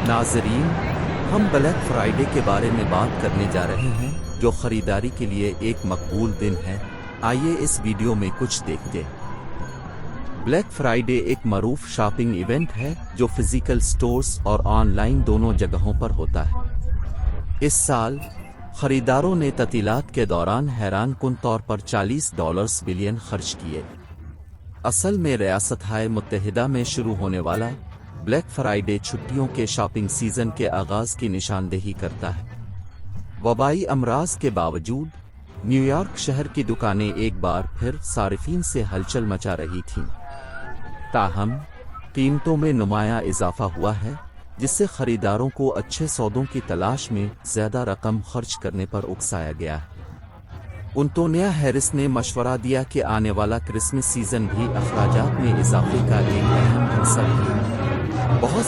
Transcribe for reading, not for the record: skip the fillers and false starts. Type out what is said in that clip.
नाज़रीन, हम black Friday के बारे में बात करने जा रहे हैं, जो खरीदारी के लिए एक मकबूल दिन है। आइए इस वीडियो में कुछ देखते हैं। ब्लैक फ्राइडे एक मरूफ शॉपिंग इवेंट है जो फिजिकल स्टोर्स और ऑनलाइन दोनों जगहों पर होता है। इस साल खरीदारों ने ततीलात के दौरान हैरानकुन तौर पर $40 बिलियन खर्च किए। असल में रियासत-ए मुत्तहिदा में शुरू होने वाला ब्लैक फ्राइडे छुट्टियों के शॉपिंग सीजन के आगाज की निशानदेही करता है। वबाई अमराज के बावजूद न्यूयॉर्क शहर की दुकानें एक बार फिर सारिफीन से हलचल मचा रही थीं। ताहम कीमतों में नुमाया इजाफा हुआ है, जिससे खरीदारों को अच्छे सौदों की तलाश में ज्यादा रकम खर्च करने पर उकसाया गया है। एंटोनिया हैरिस ने मशवरा दिया कि आने वाला क्रिसमस सीजन भी अखराजात में इजाफे का एक अहम हिस्सा है। बहुत